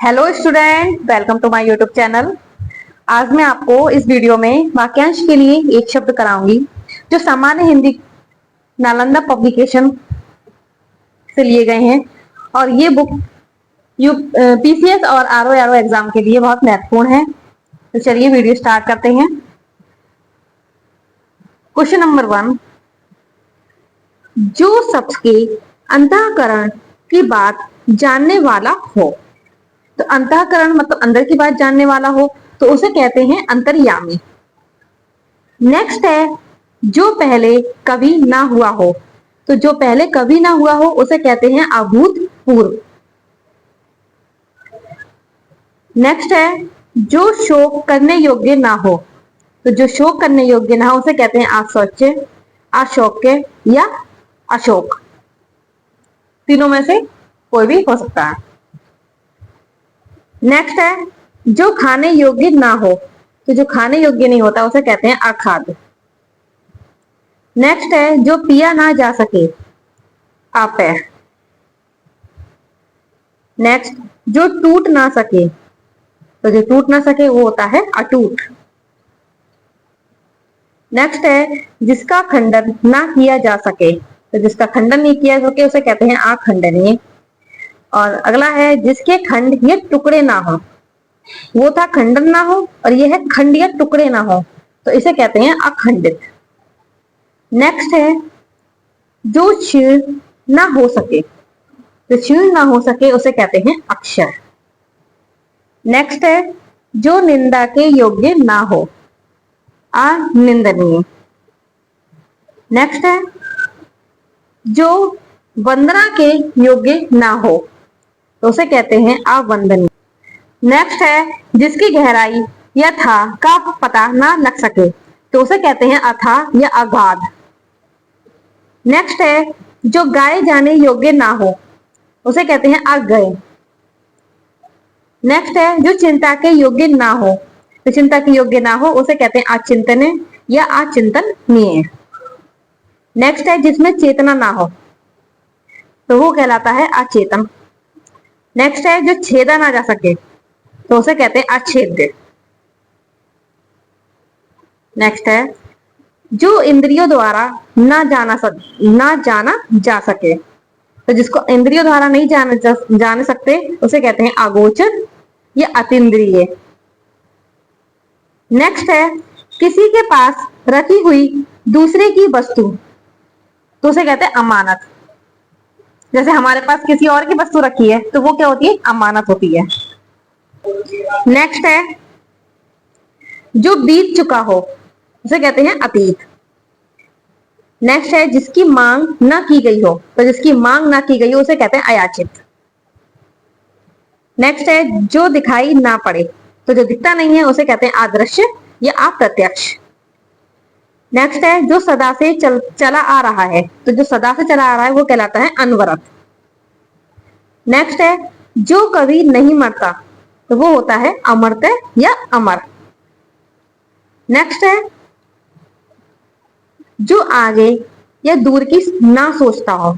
Hello student, welcome to my YouTube channel. आज मैं आपको इस वीडियो में वाक्यांश के लिए एक शब्द कराऊंगी जो सामान्य हिंदी नालंदा पब्लिकेशन से लिए गए हैं और ये बुक पीसीएस और आरओ एग्जाम के लिए बहुत महत्वपूर्ण है। तो चलिए वीडियो स्टार्ट करते हैं। क्वेश्चन नंबर 1, जो सबके अंतःकरण की बात जानने वाला हो। तो अंतःकरण मतलब अंदर की बात जानने वाला हो तो उसे कहते हैं अंतर्यामी। नेक्स्ट है जो पहले कभी ना हुआ हो। तो जो पहले कभी ना हुआ हो उसे कहते हैं अभूतपूर्व। नेक्स्ट है जो शोक करने योग्य ना हो। तो जो शोक करने योग्य ना हो उसे कहते हैं अशौच्य, अशोक्य या अशोक। तीनों में से कोई भी हो सकता है। नेक्स्ट है जो खाने योग्य ना हो। तो जो खाने योग्य नहीं होता उसे कहते हैं अखाद्य। नेक्स्ट है जो पिया ना जा सके, अपेय। नेक्स्ट जो टूट ना सके। तो जो टूट ना सके वो होता है अटूट। नेक्स्ट है जिसका खंडन ना किया जा सके। तो जिसका खंडन नहीं किया जा सके उसे कहते हैं अखंडनीय। और अगला है जिसके खंड या टुकड़े ना हो। वो था खंडन ना हो और ये है खंड या टुकड़े ना हो तो इसे कहते हैं अखंडित। नेक्स्ट है जो क्षीण ना हो सके। तो क्षीण ना हो सके उसे कहते हैं अक्षय। नेक्स्ट है जो निंदा के योग्य ना हो, अनिंदनीय। नेक्स्ट है जो वंदना के योग्य ना हो तो उसे कहते हैं अवंदनीय। नेक्स्ट है जिसकी गहराई या था का पता ना लग सके तो उसे कहते हैं अथाह या अगाध। नेक्स्ट है जो गाए जाने योग्य ना हो उसे कहते हैं अगय। नेक्स्ट है जो चिंता के योग्य ना हो। तो चिंता के योग्य ना हो उसे कहते हैं अचिंतनीय या अचिंतनीय। नेक्स्ट है जिसमें चेतना ना हो तो वो कहलाता है अचेतन। नेक्स्ट है जो छेदा ना जा सके तो उसे कहते हैं अछेद्य। नेक्स्ट है जो इंद्रियों द्वारा ना जाना जा सके। तो जिसको इंद्रियों द्वारा नहीं जान सकते उसे कहते हैं अगोचर या अतीन्द्रिय। नेक्स्ट है किसी के पास रखी हुई दूसरे की वस्तु तो उसे कहते हैं अमानत। जैसे हमारे पास किसी और की वस्तु रखी है तो वो क्या होती है, अमानत होती है। नेक्स्ट है जो बीत चुका हो उसे कहते हैं अतीत। नेक्स्ट है जिसकी मांग ना की गई हो। तो जिसकी मांग ना की गई हो उसे कहते हैं अयाचित। नेक्स्ट है जो दिखाई ना पड़े। तो जो दिखता नहीं है उसे कहते हैं अदृश्य या अप्रत्यक्ष। नेक्स्ट है जो सदा से चला आ रहा है। तो जो सदा से चला आ रहा है वो कहलाता है अनवरत। नेक्स्ट है जो कभी नहीं मरता तो वो होता है अमर्त्य या अमर। नेक्स्ट है जो आगे या दूर की ना सोचता हो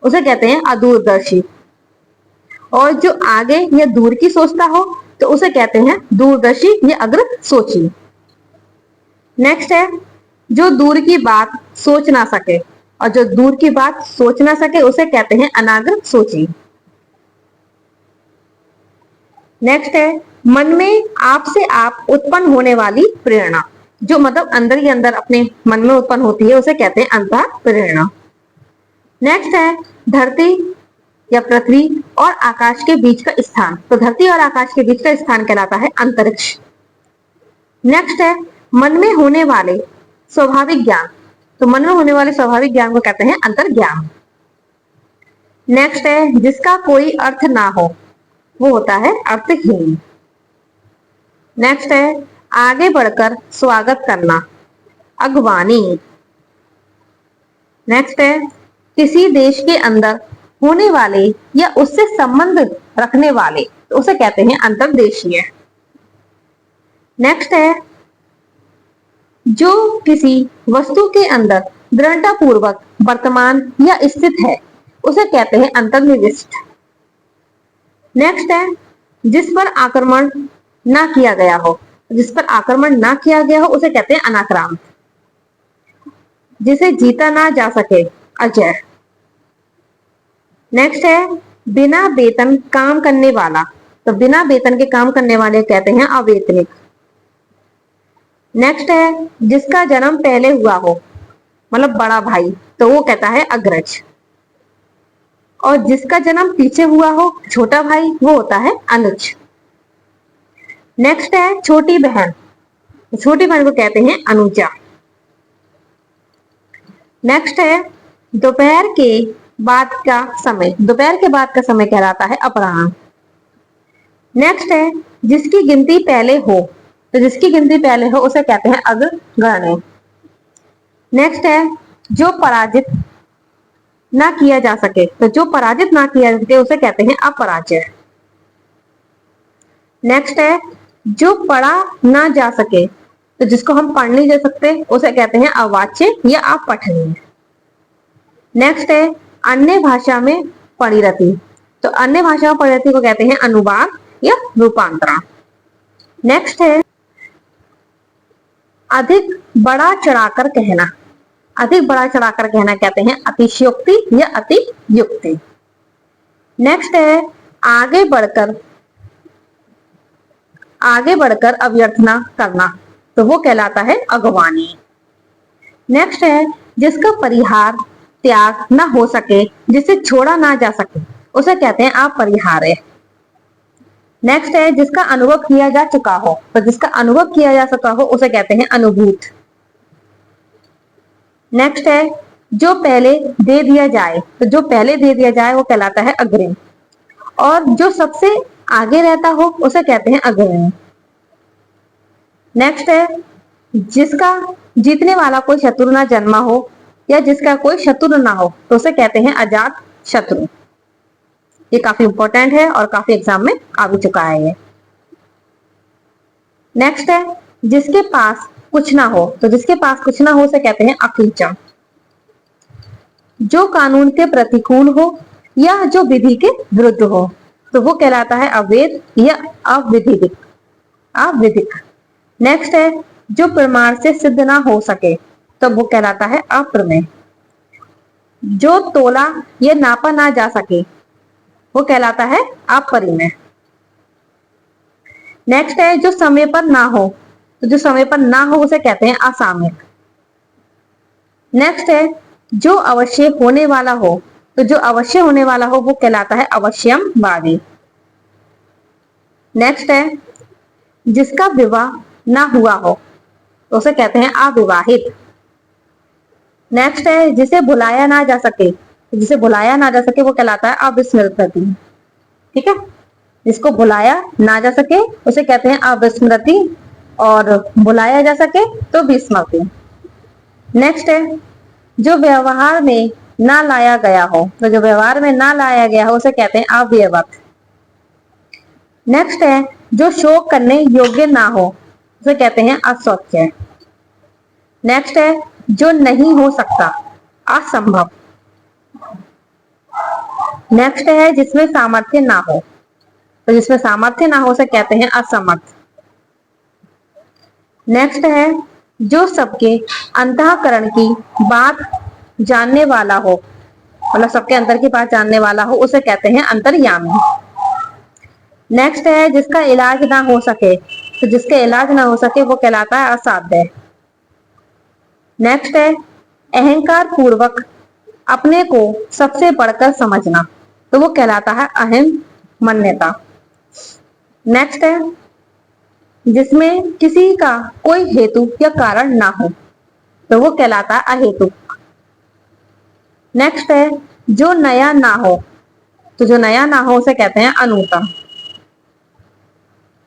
उसे कहते हैं अदूरदर्शी। और जो आगे या दूर की सोचता हो तो उसे कहते हैं दूरदर्शी या अग्र सोची। नेक्स्ट है जो दूर की बात सोच ना सके और जो दूर की बात सोच ना सके उसे कहते हैं अनाग्र सोची। नेक्स्ट है मन में आप से आप उत्पन्न होने वाली प्रेरणा। जो मतलब अंदर ही अंदर अपने मन में उत्पन्न होती है उसे कहते हैं अंतः प्रेरणा। नेक्स्ट है धरती या पृथ्वी और आकाश के बीच का स्थान। तो धरती और आकाश के बीच का स्थान कहलाता है अंतरिक्ष। नेक्स्ट है मन में होने वाले स्वाभाविक ज्ञान। तो मन में होने वाले स्वाभाविक ज्ञान को कहते हैं अंतर्ज्ञान। नेक्स्ट है जिसका कोई अर्थ ना हो वो होता है अर्थहीन। नेक्स्ट है आगे बढ़कर स्वागत करना, अगवानी। नेक्स्ट है किसी देश के अंदर होने वाले या उससे संबंध रखने वाले तो उसे कहते हैं अंतर्देशीय। नेक्स्ट है जो किसी वस्तु के अंदर दृढ़ता पूर्वक वर्तमान या स्थित है उसे कहते हैं अंतर्निविष्ट। नेक्स्ट है जिस पर आक्रमण ना किया गया हो, जिस पर आक्रमण ना किया गया हो उसे कहते हैं अनाक्रांत। जिसे जीता ना जा सके, अजय। नेक्स्ट है बिना वेतन काम करने वाला, तो बिना वेतन के काम करने वाले कहते हैं अवेतनिक। नेक्स्ट है जिसका जन्म पहले हुआ हो, मतलब बड़ा भाई, तो वो कहता है अग्रज। और जिसका जन्म पीछे हुआ हो, छोटा भाई, वो होता है अनुज। नेक्स्ट है छोटी बहन, छोटी बहन को कहते हैं अनुजा। नेक्स्ट है दोपहर के बाद का समय, दोपहर के बाद का समय कहलाता है अपराह्न। नेक्स्ट है जिसकी गिनती पहले हो, तो जिसकी गिनती पहले हो उसे कहते हैं अग्रगण्य। नेक्स्ट है जो पराजित ना किया जा सके, तो जो पराजित ना किया जा सके उसे कहते हैं अपराजय। नेक्स्ट है जो पढ़ा ना जा सके, तो जिसको हम पढ़ नहीं दे सकते उसे कहते हैं अवाच्य या अपठनीय। नेक्स्ट है अन्य भाषा में परिणति, तो अन्य भाषा में परिणति को कहते हैं अनुवाद या रूपांतरण। नेक्स्ट है अधिक बढ़ा चढ़ाकर कहना, अधिक बढ़ा चढ़ाकर कहना कहते हैं अतिशयोक्ति या अतियुक्ति। नेक्स्ट है आगे बढ़कर अभ्यर्थना करना, तो वो कहलाता है अगवानी। नेक्स्ट है जिसका परिहार त्याग ना हो सके, जिसे छोड़ा ना जा सके उसे कहते हैं अपरिहार्य। नेक्स्ट है जिसका अनुभव किया जा चुका हो, तो जिसका अनुभव किया जा चुका हो उसे कहते हैं अनुभूत। नेक्स्ट है जो पहले दे दिया जाए, तो जो पहले दे दिया जाए वो कहलाता है अग्रिम। और जो सबसे आगे रहता हो उसे कहते हैं अग्रणी। नेक्स्ट है जिसका जीतने वाला कोई शत्रु ना जन्मा हो या जिसका कोई शत्रु ना हो तो उसे कहते हैं अजात शत्रु। ये काफी इंपॉर्टेंट है और काफी एग्जाम में आ भी चुका है ये। नेक्स्ट है जिसके पास कुछ ना हो, तो जिसके पास कुछ ना हो उसे कहते हैं अकीचम। जो कानून के प्रतिकूल हो या जो विधि के विरुद्ध हो तो वो कहलाता है अवैध या अविधिक। नेक्स्ट है जो प्रमाण से सिद्ध ना हो सके तो वो कहलाता है अप्रमेय। जो तोला या नापा ना जा सके वो कहलाता है अपरिमेय। नेक्स्ट है जो समय पर ना हो, तो जो समय पर ना हो उसे कहते हैं असामयिक। नेक्स्ट है जो अवश्य होने वाला हो, तो जो अवश्य होने वाला हो वो कहलाता है अवश्यमवादी। नेक्स्ट है जिसका विवाह ना हुआ हो तो उसे कहते हैं अविवाहित। नेक्स्ट है जिसे भुलाया ना जा सके, जिसे भुलाया ना जा सके वो कहलाता है अविस्मृति। ठीक है, जिसको भुलाया ना जा सके उसे कहते हैं अविस्मृति और भुलाया जा सके तो विस्मृति। नेक्स्ट है जो व्यवहार में ना लाया गया हो, तो जो व्यवहार में ना लाया गया हो उसे कहते हैं अव्यवत। नेक्स्ट है जो शोक करने योग्य ना हो उसे कहते हैं अशौच्य। नेक्स्ट है जो नहीं हो सकता, असंभव। नेक्स्ट है जिसमें सामर्थ्य ना हो, तो जिसमें सामर्थ्य ना हो उसे कहते हैं असमर्थ। नेक्स्ट है जो सबके अंतःकरण की बात जानने वाला हो, मतलब सबके अंदर की बात जानने वाला हो उसे कहते हैं अंतर्यामी। नेक्स्ट है जिसका इलाज ना हो सके, तो जिसके इलाज ना हो सके वो कहलाता है असाध्य। नेक्स्ट है अहंकार पूर्वक अपने को सबसे बढ़कर समझना, तो वो कहलाता है अहम मन्यता। नेक्स्ट है जिसमें किसी का कोई हेतु या कारण ना हो, तो वो कहलाता है अहेतुक। नेक्स्ट है जो नया ना हो, तो जो नया ना हो उसे कहते हैं अनूतन,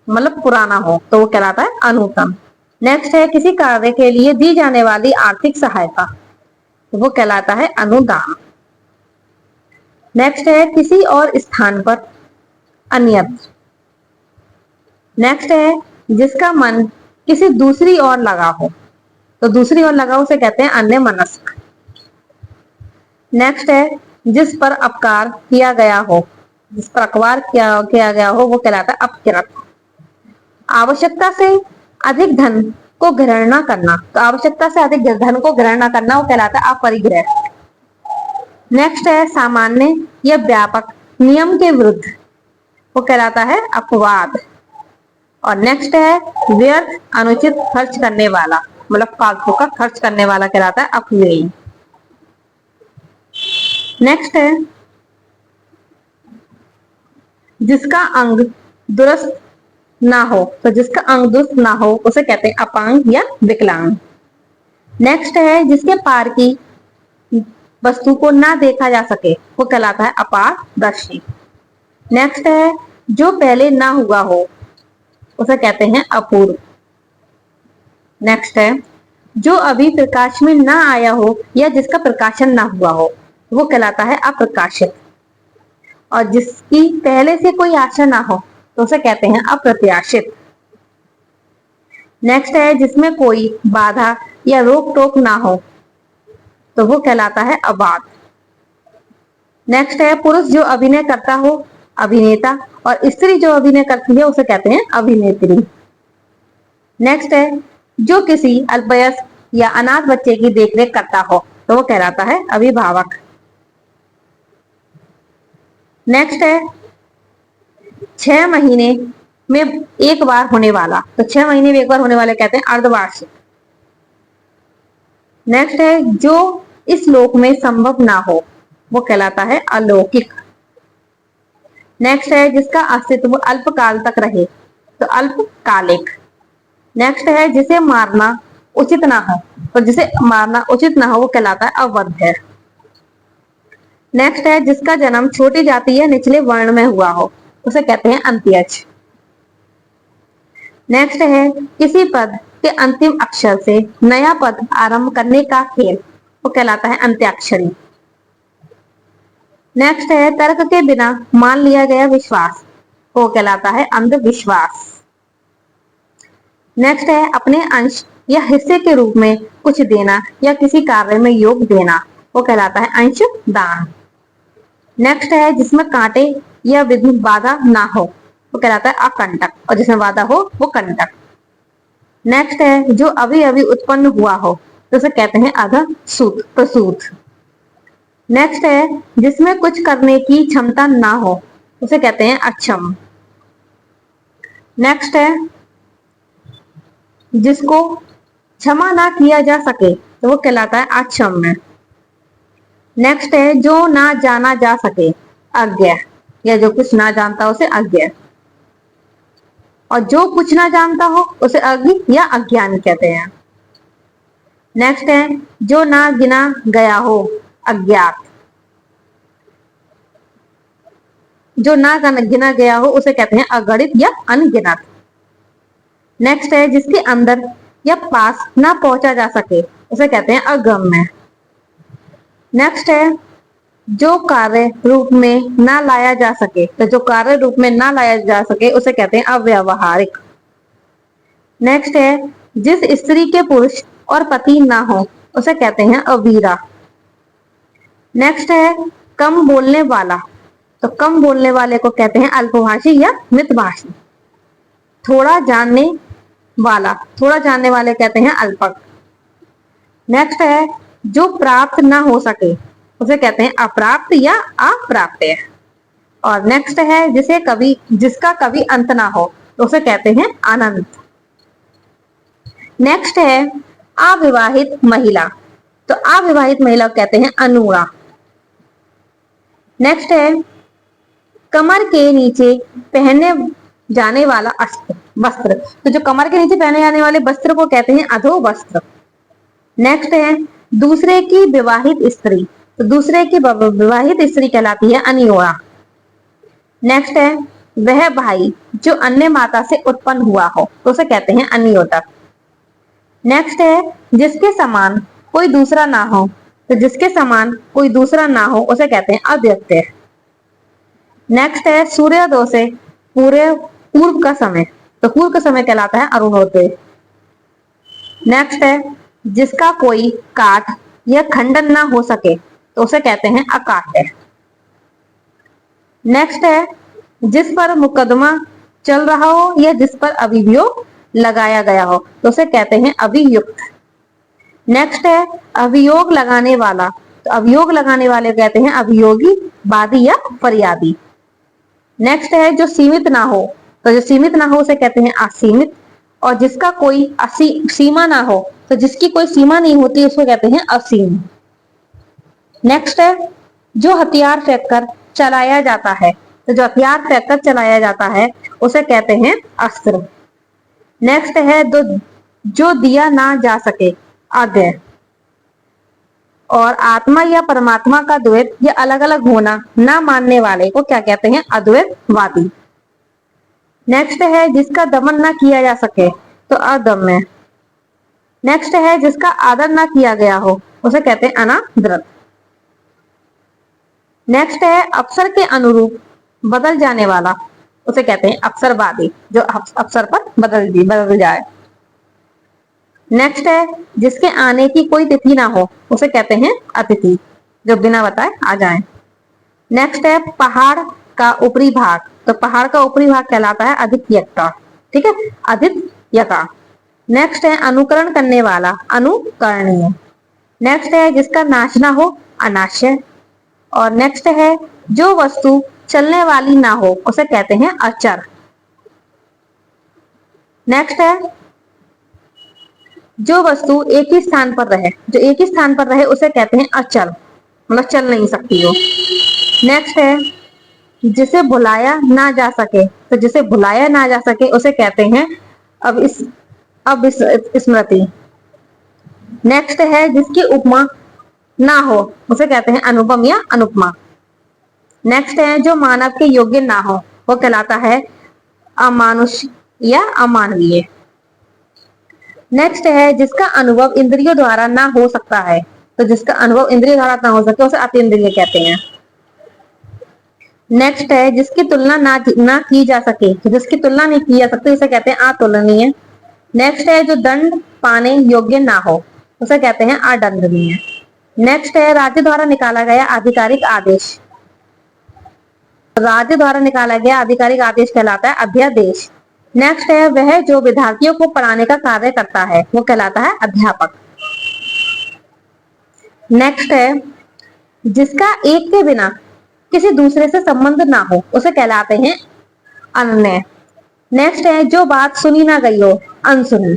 मतलब पुराना हो तो वो कहलाता है अनूतन। नेक्स्ट है किसी कार्य के लिए दी जाने वाली आर्थिक सहायता, तो वो कहलाता है अनुदान। नेक्स्ट है किसी और स्थान पर अनियत। नेक्स्ट है जिसका मन किसी दूसरी ओर लगा हो, तो दूसरी ओर लगा उसे कहते हैं अन्यमनस्क। नेक्स्ट है जिस पर अपकार किया गया हो, जिस पर अखबार किया गया हो वो कहलाता है अपकृत। आवश्यकता से अधिक धन को ग्रहण न करना, तो आवश्यकता से अधिक धन को ग्रहण न करना वो कहलाता है अपरिग्रह। नेक्स्ट है सामान्य या व्यापक नियम के विरुद्ध, वो कहलाता है अपवाद। और नेक्स्ट है व्यर्थ अनुचित खर्च करने वाला, मतलब फालतू का खर्च करने वाला कहलाता है अपव्ययी। नेक्स्ट है जिसका अंग दुरुस्त ना हो, तो जिसका अंग दुरुस्त ना हो उसे कहते हैं अपांग या विकलांग। नेक्स्ट है जिसके पार की वस्तु को ना देखा जा सके वो कहलाता है अपारदर्शी। नेक्स्ट है जो पहले ना हुआ हो उसे कहते हैं अपूर्व। नेक्स्ट है जो अभी प्रकाश में ना आया हो या जिसका प्रकाशन ना हुआ हो वो कहलाता है अप्रकाशित। और जिसकी पहले से कोई आशा ना हो तो उसे कहते हैं अप्रत्याशित। नेक्स्ट है जिसमें कोई बाधा या रोक टोक ना हो तो वो कहलाता है अबाध। नेक्स्ट है पुरुष जो अभिनय करता हो अभिनेता, और स्त्री जो अभिनय करती है उसे कहते हैं अभिनेत्री। नेक्स्ट है जो किसी अल्पवयस्क या अनाथ बच्चे की देखरेख करता हो तो वो कहलाता है अभिभावक। नेक्स्ट है 6 महीने में एक बार होने वाला, तो 6 महीने में एक बार होने वाले कहते हैं अर्धवार्षिक। नेक्स्ट है जो इस लोक में संभव ना हो वो कहलाता है अलौकिक। नेक्स्ट है जिसका अस्तित्व अल्पकाल तक रहे तो अल्पकालिक। नेक्स्ट है जिसे मारना उचित ना हो, तो जिसे मारना उचित ना हो वो कहलाता है अवध्य। नेक्स्ट है जिसका जन्म छोटी जाति या निचले वर्ण में हुआ हो उसे कहते हैं अंत्यज। नेक्स्ट है किसी पद के अंतिम अक्षर से नया पद आरंभ करने का खेल वो कहलाता है अंत्याक्षरी। नेक्स्ट है तर्क के बिना मान लिया गया विश्वास वो कहलाता है अंधविश्वास। नेक्स्ट है अपने अंश या हिस्से के रूप में कुछ देना या किसी कार्य में योग देना वो कहलाता है अंश दान। नेक्स्ट है जिसमें कांटे या विघ्न बाधा ना हो वो कहलाता है अकंटक, और जिसमें बाधा हो वो कंटक। नेक्स्ट है जो अभी अभी उत्पन्न हुआ हो तो उसे कहते हैं अधसूत प्रसूत। नेक्स्ट है जिसमें कुछ करने की क्षमता ना हो उसे कहते हैं अक्षम। नेक्स्ट है जिसको क्षमा ना किया जा सके तो वो कहलाता है अक्षम्य। नेक्स्ट है जो ना जाना जा सके अज्ञा, या जो कुछ ना जानता उसे अज्ञा, और जो कुछ ना जानता हो उसे अज्ञ या अज्ञान कहते हैं। नेक्स्ट है जो ना गिना गया हो अज्ञात, जो ना गिना गया हो उसे कहते हैं अगणित या अनगिनत। नेक्स्ट है जिसके अंदर या पास ना पहुंचा जा सके उसे कहते हैं अगम्य। नेक्स्ट है जो कार्य रूप में ना लाया जा सके, तो जो कार्य रूप में ना लाया जा सके उसे कहते हैं अव्यावहारिक। नेक्स्ट है जिस स्त्री के पुरुष और पति ना हो उसे कहते हैं अवीरा। नेक्स्ट है कम बोलने वाला, तो कम बोलने वाले को कहते हैं अल्पभाषी या मितभाषी। थोड़ा जानने वाला, थोड़ा जानने वाले कहते हैं अल्पक। नेक्स्ट है जो प्राप्त ना हो सके उसे कहते हैं अप्राप्त या अप्राप्य। और नेक्स्ट है जिसका कभी अंत ना हो तो उसे कहते हैं अनंत। नेक्स्ट है अविवाहित महिला, तो अविवाहित महिला कहते हैं अनूरा। नेक्स्ट है कमर के नीचे पहने जाने वाला वस्त्र, तो जो कमर के नीचे पहने जाने वाले वस्त्र को कहते हैं अधो वस्त्र। नेक्स्ट है दूसरे की विवाहित स्त्री, तो दूसरे की विवाहित स्त्री कहलाती है अनियोड़ा। नेक्स्ट है वह भाई जो अन्य माता से उत्पन्न हुआ हो तो उसे कहते हैं अनियोटक। नेक्स्ट है जिसके समान कोई दूसरा ना हो, तो जिसके समान कोई दूसरा ना हो उसे कहते हैं अव्यक्तय। नेक्स्ट है सूर्योदय से पूर्व का समय, तो पूर्व का समय कहलाता है अरुणोदय। नेक्स्ट है जिसका कोई काट या खंडन ना हो सके तो उसे कहते हैं अकाट्य। नेक्स्ट है जिस पर मुकदमा चल रहा हो या जिस पर अभियोग लगाया गया हो तो उसे कहते हैं अभियुक्त। नेक्स्ट है अभियोग लगाने वाला, तो अभियोग लगाने वाले कहते हैं अभियोगी, वादी या फरियादी। नेक्स्ट है जो सीमित ना हो, तो जो सीमित ना हो उसे कहते हैं असीमित। और जिसका कोई सीमा ना हो, तो जिसकी कोई सीमा नहीं होती उसको कहते हैं असीम। नेक्स्ट है जो हथियार फेंककर चलाया जाता है, तो जो हथियार फेंककर चलाया जाता है उसे कहते हैं अस्त्र। नेक्स्ट है जो दिया ना जा सके, अद्वैत। और आत्मा या परमात्मा का द्वैत या अलग अलग होना ना मानने वाले को क्या कहते हैं, अद्वैतवादी। नेक्स्ट है जिसका दमन ना किया जा सके, तो अदम्य। नेक्स्ट है जिसका आदर ना किया गया हो उसे कहते हैं अनादृत। नेक्स्ट है अवसर के अनुरूप बदल जाने वाला, उसे कहते हैं अवसरवादी, जो अवसर पर बदल जाए। नेक्स्ट है जिसके आने की कोई तिथि ना हो उसे कहते हैं अतिथि, जो बिना बताए आ जाए। नेक्स्ट है पहाड़ का ऊपरी भाग, तो पहाड़ का ऊपरी भाग कहलाता है अधित्यक्ता, ठीक है, अधित्यका। नेक्स्ट है अनुकरण करने वाला, अनुकरणीय। नेक्स्ट है जिसका नाश ना हो, अनाश्य। और नेक्स्ट है जो वस्तु चलने वाली ना हो उसे कहते हैं अचर। नेक्स्ट है जो वस्तु एक ही स्थान पर रहे, जो एक ही स्थान पर रहे उसे कहते हैं अचल, मतलब चल नहीं सकती हो। नेक्स्ट है जिसे भुलाया ना जा सके, तो जिसे भुलाया ना जा सके उसे कहते हैं अब इस स्मृति। नेक्स्ट है जिसकी उपमा ना हो उसे कहते हैं अनुपम या अनुपमा। नेक्स्ट है जो मानव के योग्य ना हो वो कहलाता है अमानुष या अमानवीय। नेक्स्ट है जिसका अनुभव इंद्रियों द्वारा ना हो सकता है, तो जिसका अनुभव इंद्रियों द्वारा ना हो सके उसे अतीन्द्रिय कहते हैं। नेक्स्ट है जिसकी तुलना ना की जा सके, तो जिसकी तुलना नहीं की जा सकती उसे कहते हैं अतुलनीय। नेक्स्ट है जो दंड पाने योग्य ना हो उसे कहते हैं अदंडनीय। नेक्स्ट है राज्य द्वारा निकाला गया आधिकारिक आदेश, राज्य द्वारा निकाला गया आधिकारिक आदेश कहलाता है अध्यादेश। नेक्स्ट है वह जो विद्यार्थियों को पढ़ाने का कार्य करता है वो कहलाता है अध्यापक। नेक्स्ट है जिसका एक के बिना किसी दूसरे से संबंध ना हो उसे कहलाते हैं अनन्य। नेक्स्ट है जो बात सुनी ना गई हो, अनसुनी।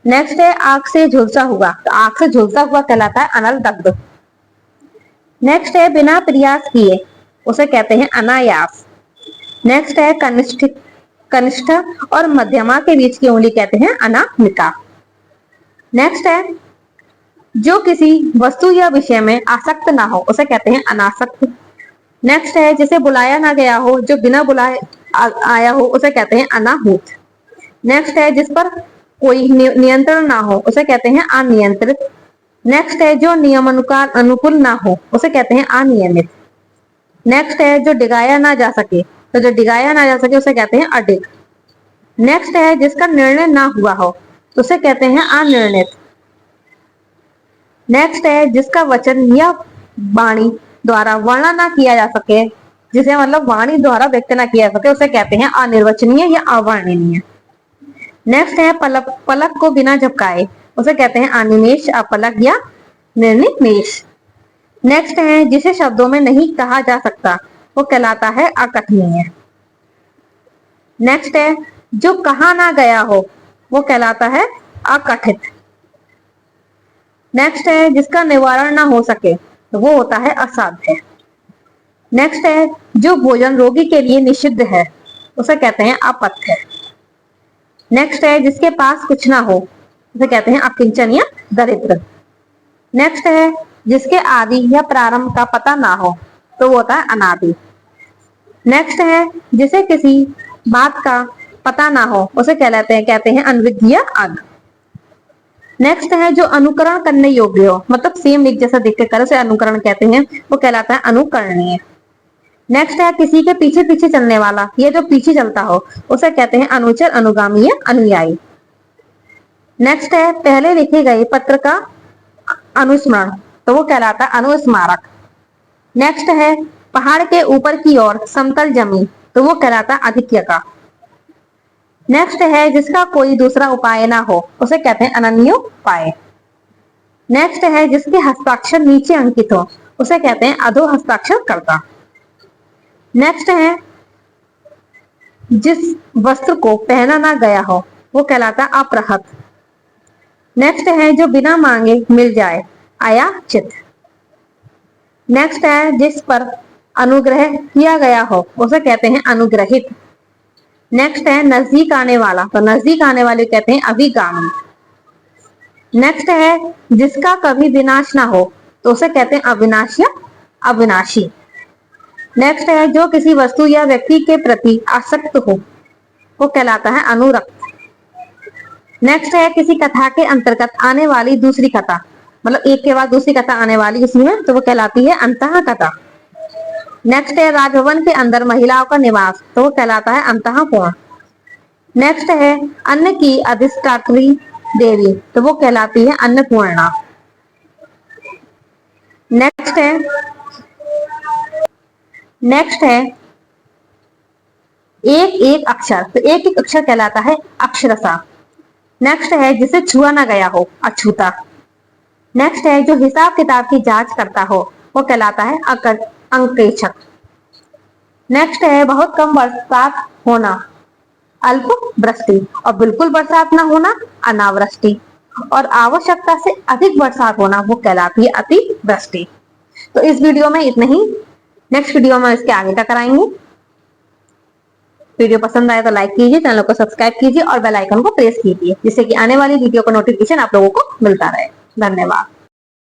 नेक्स्ट है आग से झुलसा हुआ, तो आग से झुलसा हुआ कहलाता है अनलदग्ध। नेक्स्ट है बिना प्रयास किए उसे कहते हैं अनायास। नेक्स्ट है कनिष्ठ और मध्यमा के बीच की उंगली कहते हैं अनामिका। नेक्स्ट है जो किसी वस्तु या विषय में आसक्त ना हो उसे कहते हैं अनासक्त। नेक्स्ट है जिसे बुलाया ना गया हो, जो बिना बुलाए आया हो उसे कहते हैं अनाहूत। नेक्स्ट है जिस पर कोई नियंत्रण ना हो उसे कहते हैं अनियंत्रित। नेक्स्ट है जो नियमानुसार अनुकूल ना हो उसे कहते हैं अनियमित। नेक्स्ट है जो डिगाया ना जा सके, तो जो डिगाया ना जा सके उसे कहते हैं अडिग। नेक्स्ट है जिसका निर्णय ना हुआ हो तो उसे कहते हैं अनिर्णित। नेक्स्ट है जिसका वचन या वाणी द्वारा वर्णन ना किया जा सके, जिसे मतलब वाणी द्वारा व्यक्त ना किया जा सके उसे कहते हैं अनिर्वचनीय या अवर्णनीय। नेक्स्ट है पलक को बिना झपकाए उसे कहते हैं अनिमेष, अपलक या निर्निमेष। नेक्स्ट है जिसे शब्दों में नहीं कहा जा सकता वो कहलाता है अकथनीय। नेक्स्ट है जो कहा ना गया हो वो कहलाता है अकथित। नेक्स्ट है जिसका निवारण ना हो सके तो वो होता है असाध्य। नेक्स्ट है जो भोजन रोगी के लिए निषिद्ध है उसे कहते हैं अपथ्य। नेक्स्ट है जिसके पास कुछ ना हो उसे कहते हैं अकिंचन या दरिद्र। नेक्स्ट है जिसके आदि या प्रारंभ का पता ना हो तो वो होता है अनादि। नेक्स्ट है जिसे किसी बात का पता ना हो उसे कहते हैं अनविज्ञ या अज्ञ। नेक्स्ट है जो अनुकरण करने योग्य हो, मतलब सेम एक जैसा देख के करे उसे अनुकरण कहते हैं, वो कहलाता है अनुकरणीय। नेक्स्ट है किसी के पीछे पीछे चलने वाला, ये जो पीछे चलता हो उसे कहते हैं अनुचर, अनुगामी या अनुयायी। नेक्स्ट है पहले लिखे गए पत्र का अनुस्मरण, तो वो कहलाता है अनुस्मारक। नेक्स्ट है पहाड़ के ऊपर की ओर समतल जमीन, तो वो कहलाता है अधिक्यका। नेक्स्ट है जिसका कोई दूसरा उपाय ना हो, उसे कहते हैं अनन्योपाय। नेक्स्ट है जिसके हस्ताक्षर नीचे अंकित हो, उसे कहते हैं अधो हस्ताक्षर कर्ता। नेक्स्ट है जिस वस्त्र को पहना ना गया हो, वो कहलाता है अपरहत। नेक्स्ट है जो बिना मांगे मिल जाए, अयाचित। नेक्स्ट है जिस पर अनुग्रह किया गया हो, उसे कहते हैं अनुग्रहित। नेक्स्ट है नजदीक आने वाला, तो नजदीक आने वाले कहते हैं अभिगामी। नेक्स्ट है जिसका कभी विनाश ना हो, तो उसे कहते हैं अविनाश या अविनाशी। नेक्स्ट है जो किसी वस्तु या व्यक्ति के प्रति आसक्त हो, वो कहलाता है अनुरक्त। नेक्स्ट है किसी कथा के अंतर्गत आने वाली दूसरी कथा, मतलब एक के बाद दूसरी कथा आने वाली इसमें, तो वो कहलाती है अंतः कथा। नेक्स्ट है राजभवन के अंदर महिलाओं का निवास, तो वो कहलाता है अंतःपुर। नेक्स्ट है अन्न की अधिष्ठात्री देवी, तो वो कहलाती है अन्नपूर्णा। नेक्स्ट है एक एक अक्षर, तो एक एक अक्षर कहलाता है अक्षरसा। नेक्स्ट है जिसे छुआ ना गया हो, अछूता। नेक्स्ट है जो हिसाब किताब की जांच करता हो, वो कहलाता है अंकेक्षक। नेक्स्ट है बहुत कम बरसात होना, अल्प वृष्टि, और बिल्कुल बरसात ना होना, अनावृष्टि, और आवश्यकता से अधिक बरसात होना, वो कहलाती है अतिवृष्टि। तो इस वीडियो में इतना ही। नेक्स्ट वीडियो में इसके आगे का कराएंगे। वीडियो पसंद आए तो लाइक कीजिए, चैनल को सब्सक्राइब कीजिए और बेल आइकन को प्रेस कीजिए, जिससे कि आने वाली वीडियो का नोटिफिकेशन आप लोगों को मिलता रहे। धन्यवाद।